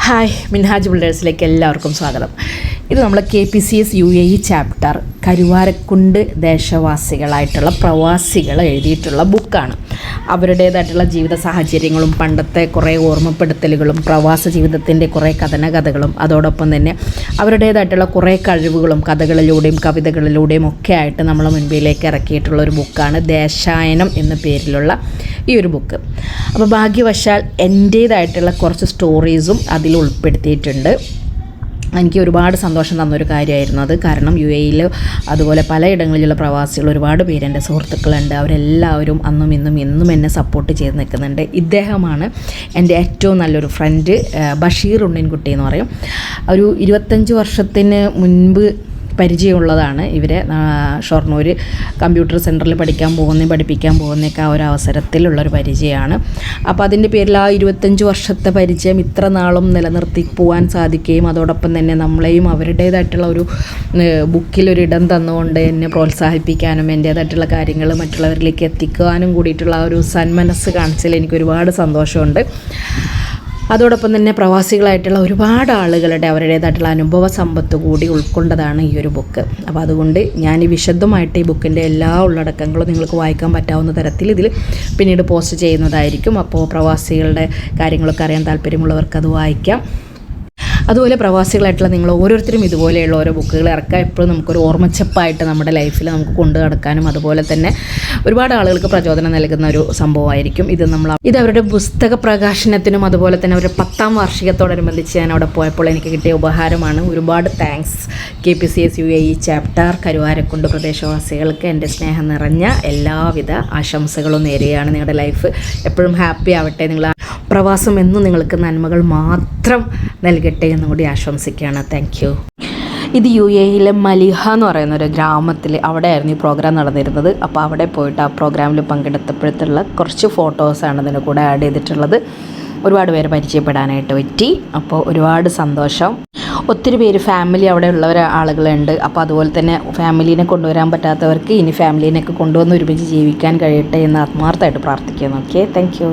Hi, Minhaj ബിൽഡേഴ്സിലേക്ക് എല്ലാവർക്കും സ്വാഗതം. ഇത് നമ്മൾ KPCS UAE ചാപ്റ്റർ കരുവാരക്കുണ്ട് ദേശവാസികളായിട്ടുള്ള പ്രവാസികൾ എഴുതിയിട്ടുള്ള ബുക്കാണ്. അവരുടേതായിട്ടുള്ള ജീവിത സാഹചര്യങ്ങളും പണ്ടത്തെ കുറേ ഓർമ്മപ്പെടുത്തലുകളും പ്രവാസ ജീവിതത്തിൻ്റെ കുറേ കഥനകഥകളും അതോടൊപ്പം തന്നെ അവരുടേതായിട്ടുള്ള കുറേ കഴിവുകളും കഥകളിലൂടെയും കവിതകളിലൂടെയും ഒക്കെ ആയിട്ട് നമ്മളെ മുൻപിലേക്ക് ഇറക്കിയിട്ടുള്ള ഒരു ബുക്കാണ് ദേശായനം എന്ന പേരിലുള്ള ഈ ഒരു ബുക്ക്. അപ്പോൾ ഭാഗ്യവശാൽ എൻ്റേതായിട്ടുള്ള കുറച്ച് സ്റ്റോറീസും അതിൽ ഉൾപ്പെടുത്തിയിട്ടുണ്ട്. എനിക്ക് ഒരുപാട് സന്തോഷം തന്നൊരു കാര്യമായിരുന്നു അത്. കാരണം UAEയിൽ അതുപോലെ പലയിടങ്ങളിലുള്ള പ്രവാസികൾ ഒരുപാട് പേര് എൻ്റെ സുഹൃത്തുക്കളുണ്ട്. അവരെല്ലാവരും അന്നും ഇന്നും എന്നും എന്നെ സപ്പോർട്ട് ചെയ്ത് നിൽക്കുന്നുണ്ട്. ഇദ്ദേഹമാണ് എൻ്റെ ഏറ്റവും നല്ലൊരു ഫ്രണ്ട്, ബഷീർ ഉണ്ണിൻകുട്ടി എന്ന് പറയും. ഒരു 25 വർഷത്തിന് മുൻപ് പരിചയമുള്ളതാണ്. ഇവരെ ഷൊർണൂർ കമ്പ്യൂട്ടർ സെൻറ്ററിൽ പഠിപ്പിക്കാൻ പോകുന്നതൊക്കെ ആ ഒരു അവസരത്തിലുള്ളൊരു പരിചയമാണ്. അപ്പോൾ അതിൻ്റെ പേരിൽ ആ 25 വർഷത്തെ പരിചയം ഇത്ര നാളും നിലനിർത്തി പോകാൻ സാധിക്കുകയും അതോടൊപ്പം തന്നെ നമ്മളെയും അവരുടേതായിട്ടുള്ള ഒരു ബുക്കിലൊരിടം തന്നുകൊണ്ട് എന്നെ പ്രോത്സാഹിപ്പിക്കാനും എൻ്റേതായിട്ടുള്ള കാര്യങ്ങൾ മറ്റുള്ളവരിലേക്ക് എത്തിക്കാനും കൂടിയിട്ടുള്ള ആ ഒരു സന്മനസ്സ് കാണിച്ചതിൽ എനിക്ക് ഒരുപാട് സന്തോഷമുണ്ട്. അതോടൊപ്പം തന്നെ പ്രവാസികളായിട്ടുള്ള ഒരുപാട് ആളുകളുടെ അവരുടേതായിട്ടുള്ള അനുഭവ സമ്പത്ത് കൂടി ഉൾക്കൊണ്ടതാണ് ഈ ഒരു ബുക്ക്. അപ്പോൾ അതുകൊണ്ട് ഞാൻ ഈ വിശദമായിട്ട് ഈ ബുക്കിൻ്റെ എല്ലാ ഉള്ളടക്കങ്ങളും നിങ്ങൾക്ക് വായിക്കാൻ പറ്റാവുന്ന തരത്തിൽ ഇതിൽ പിന്നീട് പോസ്റ്റ് ചെയ്യുന്നതായിരിക്കും. അപ്പോൾ പ്രവാസികളുടെ കാര്യങ്ങളൊക്കെ അറിയാൻ താല്പര്യമുള്ളവർക്ക് അത് വായിക്കാം. അതുപോലെ പ്രവാസികളായിട്ടുള്ള നിങ്ങൾ ഓരോരുത്തരും ഇതുപോലെയുള്ള ഓരോ ബുക്കുകൾ ഇറക്കുക. എപ്പോഴും നമുക്കൊരു ഓർമ്മച്ചപ്പായിട്ട് നമ്മുടെ ലൈഫിൽ നമുക്ക് കൊണ്ടു നടക്കാനും അതുപോലെ തന്നെ ഒരുപാട് ആളുകൾക്ക് പ്രചോദനം നൽകുന്ന ഒരു സംഭവമായിരിക്കും ഇത് അവരുടെ പുസ്തക പ്രകാശനത്തിനും അതുപോലെ തന്നെ അവരുടെ 10ാം വാർഷികത്തോടനുബന്ധിച്ച് ഞാൻ അവിടെ പോയപ്പോൾ എനിക്ക് കിട്ടിയ ഉപഹാരമാണ്. ഒരുപാട് thanks. KPCS UAE chapter Karuvarakundu പ്രദേശവാസികൾക്ക് എൻ്റെ സ്നേഹം നിറഞ്ഞ എല്ലാവിധ ആശംസകളും നേരെയാണ്. നിങ്ങളുടെ ലൈഫ് എപ്പോഴും ഹാപ്പി ആവട്ടെ. നിങ്ങൾ പ്രവാസം എന്നും നിങ്ങൾക്ക് നന്മകൾ മാത്രം നൽകട്ടെ എന്നും കൂടി ആശംസിക്കുകയാണ്. Thank you. ഇത് UAEയിലെ മലിഹ എന്ന് പറയുന്ന ഒരു ഗ്രാമത്തിൽ അവിടെയായിരുന്നു ഈ പ്രോഗ്രാം നടന്നിരുന്നത്. അപ്പോൾ അവിടെ പോയിട്ട് ആ പ്രോഗ്രാമിൽ പങ്കെടുത്തപ്പോഴത്തുള്ള കുറച്ച് ഫോട്ടോസാണ് ഇതിന് കൂടെ ആഡ് ചെയ്തിട്ടുള്ളത്. ഒരുപാട് പേര് പരിചയപ്പെടാനായിട്ട് പറ്റി. അപ്പോൾ ഒരുപാട് സന്തോഷം. ഒത്തിരി പേര് ഫാമിലി അവിടെ ഉള്ളവർ ആളുകളുണ്ട്. അപ്പോൾ അതുപോലെ തന്നെ ഫാമിലീനെ കൊണ്ടുവരാൻ പറ്റാത്തവർക്ക് ഇനി ഫാമിലീനെയൊക്കെ കൊണ്ടുവന്ന് ഒരുമിച്ച് ജീവിക്കാൻ കഴിയട്ടെ എന്ന് ആത്മാർത്ഥമായിട്ട് പ്രാർത്ഥിക്കുന്നു. Okay, thank you.